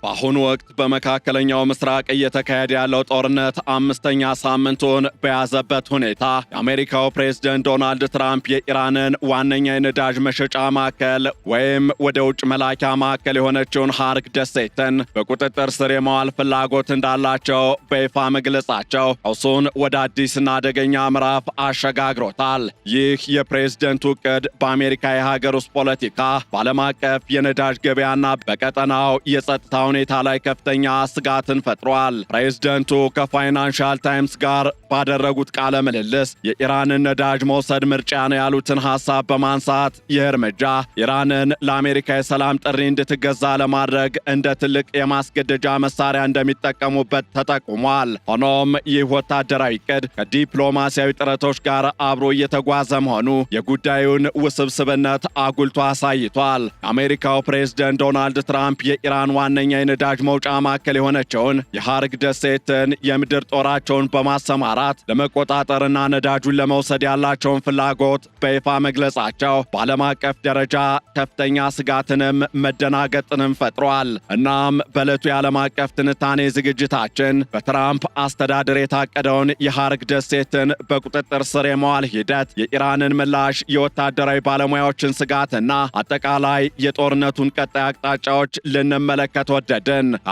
በአሁኑ ወቅት በመካከለኛው ምስራቅ እየተካሄደ ያለው ጦርነት አምስተኛ ሳምንቱን በያዘበት ሁኔታ የአሜሪካው ፕሬዝደንት ዶናልድ ትራምፕ የኢራንን ዋነኛ የነዳጅ መሸጫ ማዕከል ወይም ወደ ውጭ መላኪያ ማዕከል የሆነችውን ሃርክ ደሴትን በቁጥጥር ስር የማዋል ፍላጎት እንዳላቸው በይፋ መግለጻቸው ቀውሱን ወደ አዲስና አደገኛ ምዕራፍ አሸጋግሮታል። ይህ የፕሬዝደንቱ ዕቅድ በአሜሪካ የሀገር ውስጥ ፖለቲካ፣ በዓለም አቀፍ የነዳጅ ገበያና በቀጠናው የጸጥታ ሁኔታ ላይ ከፍተኛ ስጋትን ፈጥሯል። ፕሬዝደንቱ ከፋይናንሻል ታይምስ ጋር ባደረጉት ቃለ ምልልስ የኢራንን ነዳጅ መውሰድ ምርጫ ነው ያሉትን ሐሳብ በማንሳት ይህ እርምጃ ኢራንን ለአሜሪካ የሰላም ጥሪ እንድትገዛ ለማድረግ እንደ ትልቅ የማስገደጃ መሳሪያ እንደሚጠቀሙበት ተጠቁሟል። ሆኖም ይህ ወታደራዊ ዕቅድ ከዲፕሎማሲያዊ ጥረቶች ጋር አብሮ እየተጓዘ መሆኑ የጉዳዩን ውስብስብነት አጉልቶ አሳይቷል። የአሜሪካው ፕሬዝደንት ዶናልድ ትራምፕ የኢራን ዋነኛ የነዳጅ መውጫ ማዕከል የሆነችውን የሃርክ ደሴትን የምድር ጦራቸውን በማሰማራት ለመቆጣጠርና ነዳጁን ለመውሰድ ያላቸውን ፍላጎት በይፋ መግለጻቸው በዓለም አቀፍ ደረጃ ከፍተኛ ስጋትንም መደናገጥንም ፈጥሯል። እናም በዕለቱ የዓለም አቀፍ ትንታኔ ዝግጅታችን በትራምፕ አስተዳደር የታቀደውን የሃርክ ደሴትን በቁጥጥር ስር የመዋል ሂደት፣ የኢራንን ምላሽ፣ የወታደራዊ ባለሙያዎችን ስጋትና አጠቃላይ የጦርነቱን ቀጣይ አቅጣጫዎች ልንመለከት ወደድን።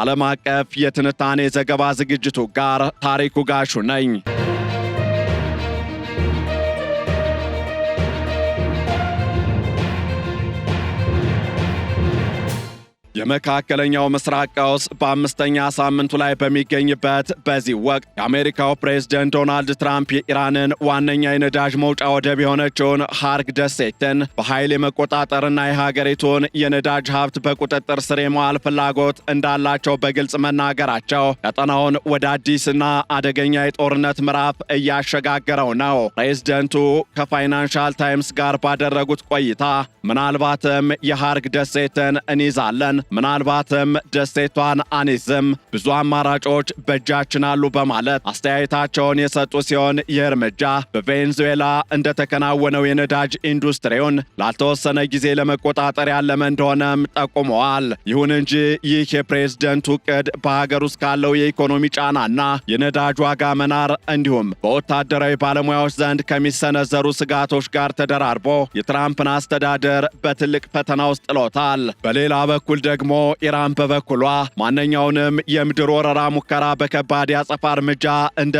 ዓለም አቀፍ የትንታኔ ዘገባ ዝግጅቱ ጋር ታሪኩ ጋሹ ነኝ። የመካከለኛው ምስራቅ ቀውስ በአምስተኛ ሳምንቱ ላይ በሚገኝበት በዚህ ወቅት የአሜሪካው ፕሬዝደንት ዶናልድ ትራምፕ የኢራንን ዋነኛ የነዳጅ መውጫ ወደብ የሆነችውን ሃርክ ደሴትን በኃይል የመቆጣጠርና የሀገሪቱን የነዳጅ ሀብት በቁጥጥር ስር የመዋል ፍላጎት እንዳላቸው በግልጽ መናገራቸው ቀጠናውን ወደ አዲስና አደገኛ የጦርነት ምዕራፍ እያሸጋገረው ነው። ፕሬዝደንቱ ከፋይናንሻል ታይምስ ጋር ባደረጉት ቆይታ ምናልባትም የሃርክ ደሴትን እንይዛለን፣ ምናልባትም ደሴቷን አንይዝም፣ ብዙ አማራጮች በእጃችን አሉ በማለት አስተያየታቸውን የሰጡ ሲሆን ይህ እርምጃ በቬኔዙዌላ እንደተከናወነው የነዳጅ ኢንዱስትሪውን ላልተወሰነ ጊዜ ለመቆጣጠር ያለመ እንደሆነም ጠቁመዋል። ይሁን እንጂ ይህ የፕሬዝደንቱ ዕቅድ በሀገር ውስጥ ካለው የኢኮኖሚ ጫናና የነዳጅ ዋጋ መናር እንዲሁም በወታደራዊ ባለሙያዎች ዘንድ ከሚሰነዘሩ ስጋቶች ጋር ተደራርቦ የትራምፕን አስተዳደር በትልቅ ፈተና ውስጥ ጥሎታል። በሌላ በኩል ደግሞ ኢራን በበኩሏ ማንኛውንም የምድር ወረራ ሙከራ በከባድ ያጸፋ እርምጃ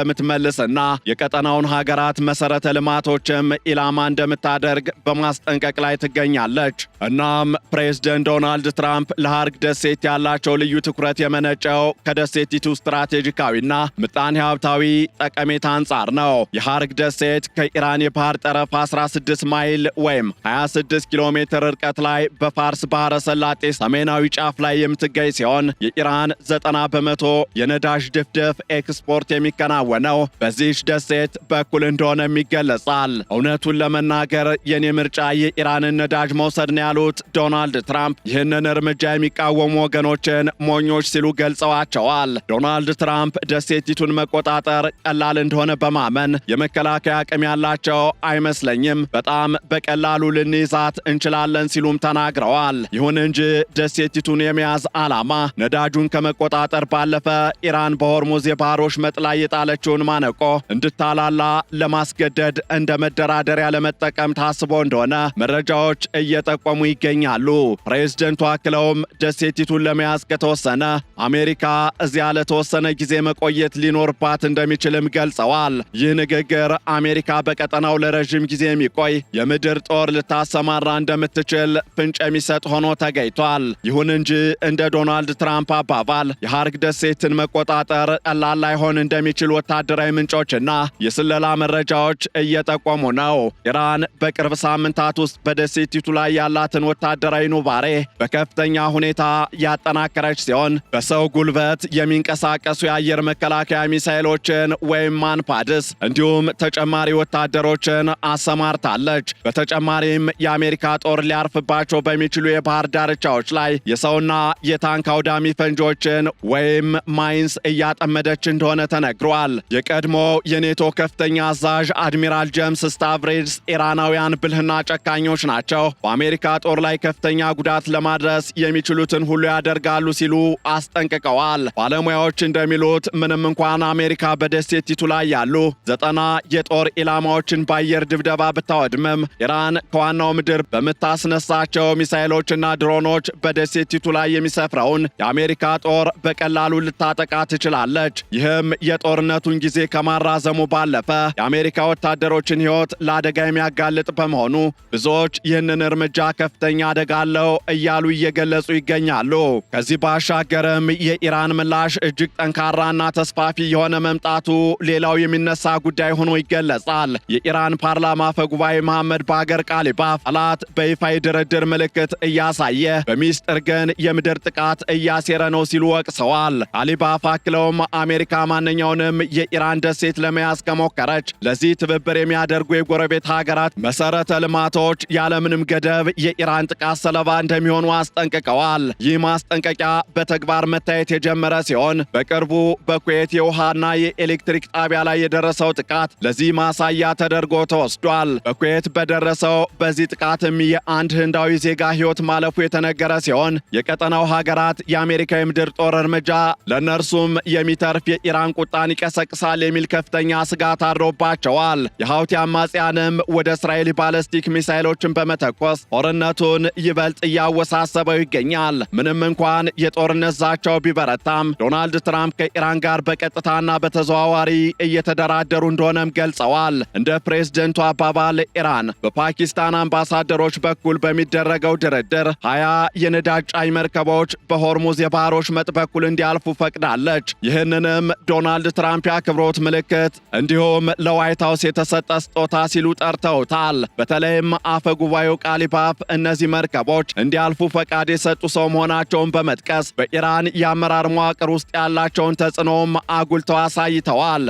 እንደምትመልስና የቀጠናውን ሀገራት መሰረተ ልማቶችም ኢላማ እንደምታደርግ በማስጠንቀቅ ላይ ትገኛለች። እናም ፕሬዝደንት ዶናልድ ትራምፕ ለሃርክ ደሴት ያላቸው ልዩ ትኩረት የመነጨው ከደሴቲቱ ስትራቴጂካዊና ምጣኔ ሀብታዊ ጠቀሜታ አንጻር ነው። የሃርክ ደሴት ከኢራን የባህር ጠረፍ 16 ማይል ወይም 26 ኪሎ ሜትር ርቀት ላይ በፋርስ ባህረ ሰላጤ ሰሜናዊ ጫፍ ላይ የምትገኝ ሲሆን የኢራን 90% የነዳጅ ድፍድፍ ኤክስፖርት የሚከናወነው በዚህ ደሴት በኩል እንደሆነም ይገለጻል። እውነቱን ለመናገር የኔ ምርጫ የኢራንን ነዳጅ መውሰድ ነው ያሉት ዶናልድ ትራምፕ ይህንን እርምጃ የሚቃወሙ ወገኖችን ሞኞች ሲሉ ገልጸዋቸዋል። ዶናልድ ትራምፕ ደሴቲቱን መቆጣጠር ቀላል እንደሆነ በማመን የመከላከያ አቅም ያላቸው አይመስለኝም፣ በጣም በቀላሉ ልንይዛት እንችላለን ሲሉም ተናግረዋል። ይሁን እንጂ ደሴቲቱን የመያዝ ዓላማ ነዳጁን ከመቆጣጠር ባለፈ ኢራን በሆርሙዝ የባህር ወሽመጥ ላይ የጣለችውን ማነቆ እንድታላላ ለማስገደድ እንደ መደራደሪያ ለመጠቀም ታስቦ እንደሆነ መረጃዎች እየጠቆሙ ይገኛሉ። ፕሬዝደንቱ አክለውም ደሴቲቱን ለመያዝ ከተወሰነ አሜሪካ እዚያ ለተወሰነ ጊዜ መቆየት ሊኖርባት እንደሚችልም ገልጸዋል። ይህ ንግግር አሜሪካ በቀጠናው ለረዥም ጊዜ የሚቆይ የምድር ጦር ልታሰማራ እንደምትችል ፍንጭ የሚሰጥ ሆኖ ተገኝቷል። ይሁን እንጂ እንደ ዶናልድ ትራምፕ አባባል የሃርክ ደሴትን መቆጣጠር ቀላል ላይሆን እንደሚችል ወታደራዊ ምንጮችና የስለላ መረጃዎች እየጠቆሙ ነው። ኢራን በቅርብ ሳምንታት ውስጥ በደሴቲቱ ላይ ያላትን ወታደራዊ ኑባሬ በከፍተኛ ሁኔታ ያጠናከረች ሲሆን በሰው ጉልበት የሚንቀሳቀሱ የአየር መከላከያ ሚሳይሎችን ወይም ማንፓድስ እንዲሁም ተጨማሪ ወታደሮችን አሰማርታለች። በተጨማሪም የአሜሪካ ጦር ሊያርፍባቸው በሚችሉ የባህር ዳርቻዎች ላይ የሰውና የታንክ አውዳሚ ፈንጆችን ወይም ማይንስ እያጠመደች እንደሆነ ተነግሯል። የቀድሞ የኔቶ ከፍተኛ አዛዥ አድሚራል ጄምስ ስታቭሬድስ ኢራናውያን ብልህና ጨካኞች ናቸው፣ በአሜሪካ ጦር ላይ ከፍተኛ ጉዳት ለማድረስ የሚችሉትን ሁሉ ያደርጋሉ ሲሉ አስጠንቅቀዋል። ባለሙያዎች እንደሚሉት ምንም እንኳን አሜሪካ በደሴቲቱ ላይ ያሉ 90 የጦር ኢላማዎችን በአየር ድብደባ ብታወድምም ኢራን ከዋናው ምድር በምታስነሳቸው ሚሳኤሎችና ድሮኖች በደሴቲቱ ላይ የሚሰፍረውን የአሜሪካ ጦር በቀላሉ ልታጠቃ ትችላለች። ይህም የጦርነቱን ጊዜ ከማራዘሙ ባለፈ የአሜሪካ ወታደሮችን ሕይወት ለአደጋ የሚያጋልጥ በመሆኑ ብዙዎች ይህንን እርምጃ ከፍተኛ አደጋ አለው እያሉ እየገለጹ ይገኛሉ። ከዚህ ባሻገርም የኢራን ምላሽ እጅግ ጠንካራና ተስፋፊ የሆነ መምጣቱ ሌላው የሚነሳ ጉዳይ ሆኖ ይገለጻል። የኢራን ፓርላማ አፈጉባኤ መሐመድ ባገር ቃሊባፍ ጠላት በይፋ የድርድር ምልክት እያሳየ በሚስጥር ግን የምድር ጥቃት እያሴረ ነው ሲሉ ወቅሰዋል። ቃሊባፍ አክለውም አሜሪካ ማንኛውንም የኢራን ደሴት ለመያዝ ከሞከረች ለዚህ ትብብር የሚያደርጉ የጎረቤት ሀገራት መሰረተ ልማቶች ያለምንም ገደብ የኢራን ጥቃት ሰለባ እንደሚሆኑ አስጠንቅቀዋል። ይህ ማስጠንቀቂያ በተግባር መታየት የጀመረ ሲሆን በቅርቡ በኩዌት የውሃና የኤሌክትሪክ ጣቢያ ላይ የደረሰው ጥቃት ለዚህ ማሳያ ተደርጎ ተወስዷል። በኩዌት በደረሰው በዚህ ጥቃትም የአንድ ህንዳዊ ዜጋ ሕይወት ማለፉ የተነገረ ሲሆን የቀጠናው ሀገራት የአሜሪካ የምድር ጦር እርምጃ ለእነርሱም የሚተርፍ የኢራን ቁጣን ይቀሰቅሳል የሚል ከፍተኛ ስጋት አድሮባቸዋል። የሐውቲ አማጽያንም ወደ እስራኤል ባለስቲክ ሚሳይሎችን በመተኮስ ጦርነቱን ይበልጥ እያወሳሰበው ይገኛል። ምንም እንኳን የጦርነት ዛቻው ቢበረታም ዶናልድ ትራምፕ ከኢራን ጋር በቀጥታና በተዘዋዋሪ እየተደራደሩ እንደሆነም ገልጸዋል። እንደ ፕሬዝደንቱ አባባል ኢራን በፓኪስታን አምባሳደሮች በኩል በሚደረገው ድርድር 20 የነዳጅ ጫኝ መርከቦች በሆርሙዝ የባህር ወሽመጥ በኩል እንዲያልፉ ፈቅዳለች። ይህንንም ዶናልድ ትራምፕ የአክብሮት ምልክት እንዲሁም ለዋይት ሃውስ የተሰጠ ስጦታ ሲሉ ጠርተውታል። በተለይም አፈ ጉባኤው ቃሊባፍ እነዚህ መርከቦች እንዲያልፉ ፈቃድ የሰጡ ሰው መሆናቸውን በመጥቀስ በኢራን የአመራር መዋቅር ውስጥ ያላቸውን ተጽዕኖም አጉልተው አሳይተዋል።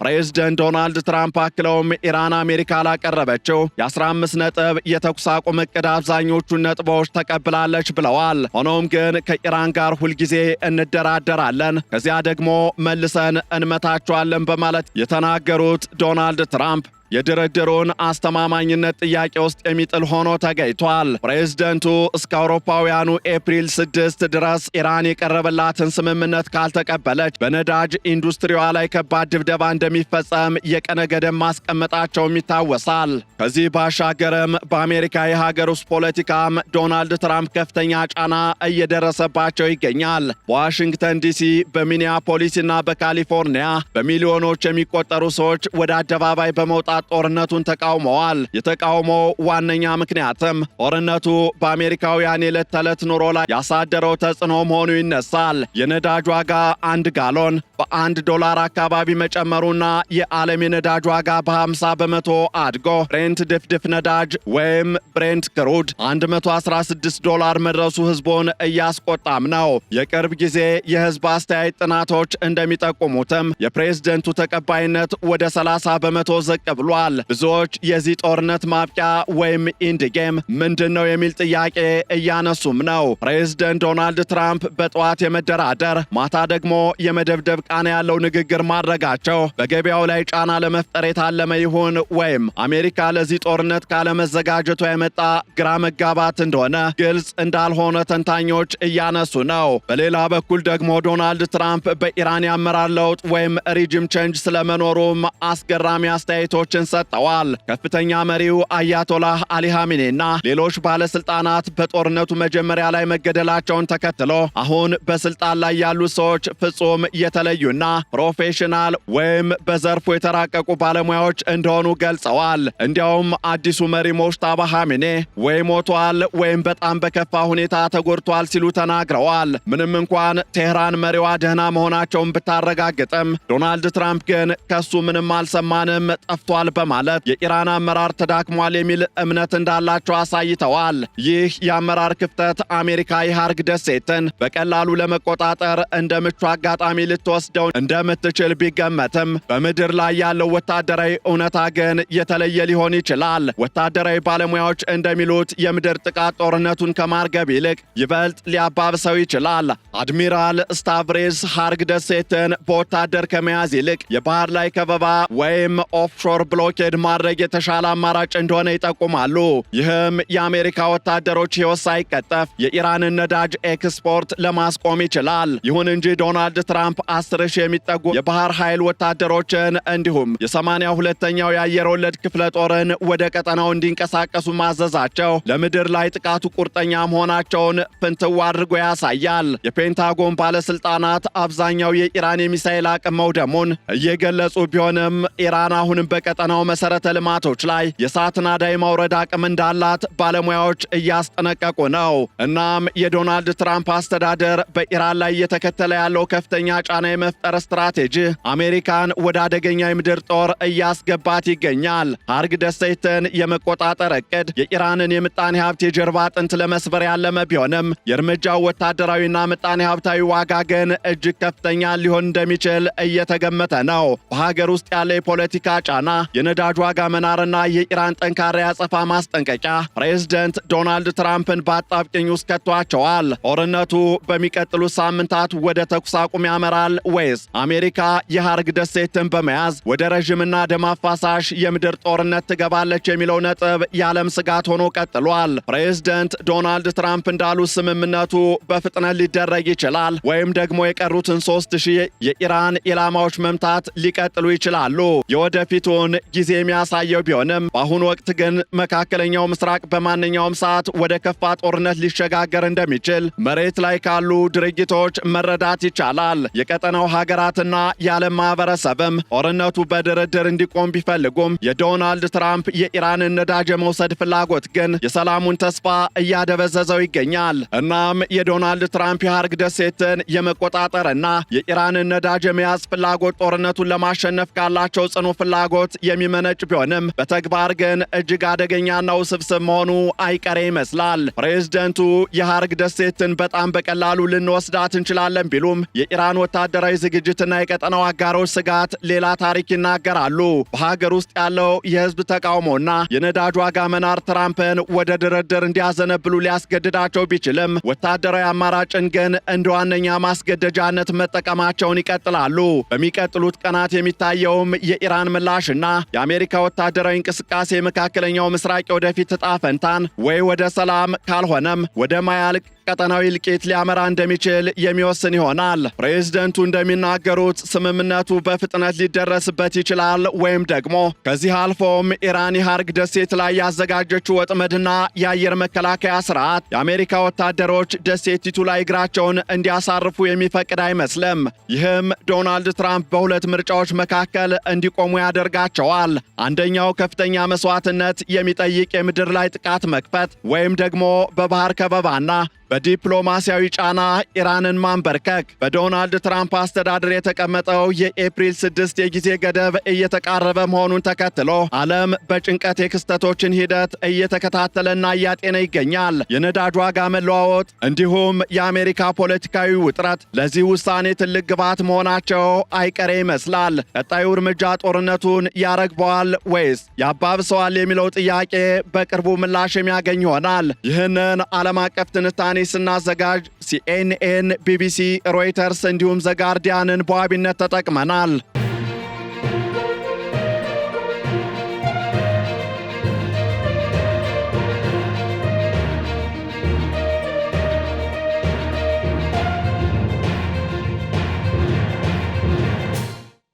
ፕሬዝደንት ዶናልድ ትራምፕ አክለውም ኢራን አሜሪካ ላቀረበችው የ15 ነጥብ የተኩስ አቁም ዕቅድ አብዛኞቹን ነጥቦች ተቀብላለች ብለዋል። ሆኖም ግን ከኢራን ጋር ሁልጊዜ እንደራደራለን፣ ከዚያ ደግሞ መልሰን እንመታቸዋለን በማለት የተናገሩት ዶናልድ ትራምፕ የድርድሩን አስተማማኝነት ጥያቄ ውስጥ የሚጥል ሆኖ ተገኝቷል። ፕሬዝደንቱ እስከ አውሮፓውያኑ ኤፕሪል 6 ድረስ ኢራን የቀረበላትን ስምምነት ካልተቀበለች በነዳጅ ኢንዱስትሪዋ ላይ ከባድ ድብደባ እንደሚፈጸም የቀነ ገደብ ማስቀመጣቸውም ይታወሳል። ከዚህ ባሻገርም በአሜሪካ የሀገር ውስጥ ፖለቲካም ዶናልድ ትራምፕ ከፍተኛ ጫና እየደረሰባቸው ይገኛል። በዋሽንግተን ዲሲ፣ በሚኒያፖሊስና በካሊፎርኒያ በሚሊዮኖች የሚቆጠሩ ሰዎች ወደ አደባባይ በመውጣት ጦርነቱን ተቃውመዋል። የተቃውሞው ዋነኛ ምክንያትም ጦርነቱ በአሜሪካውያን የዕለት ተዕለት ኑሮ ላይ ያሳደረው ተጽዕኖ መሆኑ ይነሳል። የነዳጅ ዋጋ 1 ጋሎን በ$1 አካባቢ መጨመሩና የዓለም የነዳጅ ዋጋ በ50 በመቶ አድጎ ብሬንት ድፍድፍ ነዳጅ ወይም ብሬንት ክሩድ $116 መድረሱ ህዝቡን እያስቆጣም ነው። የቅርብ ጊዜ የህዝብ አስተያየት ጥናቶች እንደሚጠቁሙትም የፕሬዝደንቱ ተቀባይነት ወደ 30 በመቶ ዝቅ ብሏል። ብዙዎች የዚህ ጦርነት ማብቂያ ወይም ኢንድ ጌም ምንድነው የሚል ጥያቄ እያነሱም ነው። ፕሬዝደንት ዶናልድ ትራምፕ በጠዋት የመደራደር ማታ ደግሞ የመደብደብ ቃና ያለው ንግግር ማድረጋቸው በገበያው ላይ ጫና ለመፍጠር የታለመ ይሁን ወይም አሜሪካ ለዚህ ጦርነት ካለመዘጋጀቷ የመጣ ግራ መጋባት እንደሆነ ግልጽ እንዳልሆነ ተንታኞች እያነሱ ነው። በሌላ በኩል ደግሞ ዶናልድ ትራምፕ በኢራን የአመራር ለውጥ ወይም ሪጅም ቼንጅ ስለመኖሩም አስገራሚ አስተያየቶችን ሰጥተዋል። ከፍተኛ መሪው አያቶላህ አሊ ኻሜኔና ሌሎች ባለስልጣናት በጦርነቱ መጀመሪያ ላይ መገደላቸውን ተከትሎ አሁን በስልጣን ላይ ያሉ ሰዎች ፍጹም የተለዩና ፕሮፌሽናል ወይም በዘርፉ የተራቀቁ ባለሙያዎች እንደሆኑ ገልጸዋል። እንዲያውም አዲሱ መሪ ሞጅተባ ኻሜኔ ወይ ሞቷል ወይም በጣም በከፋ ሁኔታ ተጎድቷል ሲሉ ተናግረዋል። ምንም እንኳን ቴህራን መሪዋ ደህና መሆናቸውን ብታረጋግጥም ዶናልድ ትራምፕ ግን ከሱ ምንም አልሰማንም ጠፍቷል ተደርጓል በማለት የኢራን አመራር ተዳክሟል የሚል እምነት እንዳላቸው አሳይተዋል። ይህ የአመራር ክፍተት አሜሪካ የሃርግ ደሴትን በቀላሉ ለመቆጣጠር እንደ ምቹ አጋጣሚ ልትወስደው እንደምትችል ቢገመትም በምድር ላይ ያለው ወታደራዊ እውነታ ግን የተለየ ሊሆን ይችላል። ወታደራዊ ባለሙያዎች እንደሚሉት የምድር ጥቃት ጦርነቱን ከማርገብ ይልቅ ይበልጥ ሊያባብሰው ይችላል። አድሚራል ስታቭሬዝ ሃርግ ደሴትን በወታደር ከመያዝ ይልቅ የባህር ላይ ከበባ ወይም ኦፍሾር ብሎኬድ ማድረግ የተሻለ አማራጭ እንደሆነ ይጠቁማሉ። ይህም የአሜሪካ ወታደሮች ሕይወት ሳይቀጠፍ የኢራንን ነዳጅ ኤክስፖርት ለማስቆም ይችላል። ይሁን እንጂ ዶናልድ ትራምፕ 10,000 የሚጠጉ የባህር ኃይል ወታደሮችን እንዲሁም የ82ኛው የአየር ወለድ ክፍለ ጦርን ወደ ቀጠናው እንዲንቀሳቀሱ ማዘዛቸው ለምድር ላይ ጥቃቱ ቁርጠኛ መሆናቸውን ፍንትው አድርጎ ያሳያል። የፔንታጎን ባለስልጣናት አብዛኛው የኢራን የሚሳኤል አቅም መውደሙን እየገለጹ ቢሆንም ኢራን አሁንም በቀጠናው መሰረተ ልማቶች ላይ የእሳት ናዳ የማውረድ አቅም እንዳላት ባለሙያዎች እያስጠነቀቁ ነው። እናም የዶናልድ ትራምፕ አስተዳደር በኢራን ላይ እየተከተለ ያለው ከፍተኛ ጫና የመፍጠር ስትራቴጂ አሜሪካን ወደ አደገኛ የምድር ጦር እያስገባት ይገኛል። ሃርግ ደሴትን የመቆጣጠር እቅድ የኢራንን የምጣኔ ሀብት የጀርባ አጥንት ለመስበር ያለመ ቢሆንም የእርምጃው ወታደራዊና ምጣኔ ሀብታዊ ዋጋ ግን እጅግ ከፍተኛ ሊሆን እንደሚችል እየተገመተ ነው። በሀገር ውስጥ ያለ የፖለቲካ ጫና፣ የነዳጅ ዋጋ መናርና የኢራን ጠንካራ ያጸፋ ማስጠንቀቂያ ፕሬዝደንት ዶናልድ ትራምፕን በአጣብቂኝ ውስጥ ከቷቸዋል። ጦርነቱ በሚቀጥሉት ሳምንታት ወደ ተኩስ አቁም ያመራል ወይስ አሜሪካ የሃርግ ደሴትን በመያዝ ወደ ረዥምና ደም አፋሳሽ የምድር ጦርነት ትገባለች የሚለው ነጥብ የዓለም ስጋት ሆኖ ቀጥሏል። ፕሬዝደንት ዶናልድ ትራምፕ እንዳሉት ስምምነቱ በፍጥነት ሊደረግ ይችላል ወይም ደግሞ የቀሩትን 3000 የኢራን ኢላማዎች መምታት ሊቀጥሉ ይችላሉ። የወደፊቱን ጊዜ የሚያሳየው ቢሆንም በአሁኑ ወቅት ግን መካከለኛው ምስራቅ በማንኛውም ሰዓት ወደ ከፋ ጦርነት ሊሸጋገር እንደሚችል መሬት ላይ ካሉ ድርጊቶች መረዳት ይቻላል። የቀጠናው ሀገራትና የዓለም ማህበረሰብም ጦርነቱ በድርድር እንዲቆም ቢፈልጉም የዶናልድ ትራምፕ የኢራንን ነዳጅ የመውሰድ ፍላጎት ግን የሰላሙን ተስፋ እያደበዘዘው ይገኛል። እናም የዶናልድ ትራምፕ የሃርግ ደሴትን የመቆጣጠርና የኢራንን ነዳጅ የመያዝ ፍላጎት ጦርነቱን ለማሸነፍ ካላቸው ጽኑ ፍላጎት የሚመነጭ ቢሆንም በተግባር ግን እጅግ አደገኛና ውስብስብ መሆኑ አይቀሬ ይመስላል። ፕሬዝደንቱ የሃርግ ደሴትን በጣም በቀላሉ ልንወስዳት እንችላለን ቢሉም የኢራን ወታደራዊ ዝግጅትና የቀጠናው አጋሮች ስጋት ሌላ ታሪክ ይናገራሉ። በሀገር ውስጥ ያለው የህዝብ ተቃውሞና የነዳጅ ዋጋ መናር ትራምፕን ወደ ድርድር እንዲያዘነብሉ ሊያስገድዳቸው ቢችልም ወታደራዊ አማራጭን ግን እንደ ዋነኛ ማስገደጃነት መጠቀማቸውን ይቀጥላሉ። በሚቀጥሉት ቀናት የሚታየውም የኢራን ምላሽና የአሜሪካ ወታደራዊ እንቅስቃሴ መካከለኛው ምስራቅ ወደፊት ዕጣ ፈንታን ወይ ወደ ሰላም ካልሆነም ወደ ማያልቅ ቀጠናዊ እልቂት ሊያመራ እንደሚችል የሚወስን ይሆናል። ፕሬዝደንቱ እንደሚናገሩት ስምምነቱ በፍጥነት ሊደረስበት ይችላል ወይም ደግሞ ከዚህ አልፎም ኢራን የሃርግ ደሴት ላይ ያዘጋጀችው ወጥመድና የአየር መከላከያ ስርዓት የአሜሪካ ወታደሮች ደሴቲቱ ላይ እግራቸውን እንዲያሳርፉ የሚፈቅድ አይመስልም። ይህም ዶናልድ ትራምፕ በሁለት ምርጫዎች መካከል እንዲቆሙ ያደርጋቸዋል። አንደኛው ከፍተኛ መስዋዕትነት የሚጠይቅ የምድር ላይ ጥቃት መክፈት ወይም ደግሞ በባህር ከበባና በዲፕሎማሲያዊ ጫና ኢራንን ማንበርከክ። በዶናልድ ትራምፕ አስተዳደር የተቀመጠው የኤፕሪል 6 የጊዜ ገደብ እየተቃረበ መሆኑን ተከትሎ ዓለም በጭንቀት የክስተቶችን ሂደት እየተከታተለና እያጤነ ይገኛል። የነዳጅ ዋጋ መለዋወጥ እንዲሁም የአሜሪካ ፖለቲካዊ ውጥረት ለዚህ ውሳኔ ትልቅ ግብዓት መሆናቸው አይቀሬ ይመስላል። ቀጣዩ እርምጃ ጦርነቱን ያረግበዋል ወይስ ያባብሰዋል የሚለው ጥያቄ በቅርቡ ምላሽ የሚያገኝ ይሆናል። ይህንን ዓለም አቀፍ ትንታኔ ስናዘጋጅ ሲኤንኤን፣ ቢቢሲ፣ ሮይተርስ እንዲሁም ዘጋርዲያንን በዋቢነት ተጠቅመናል።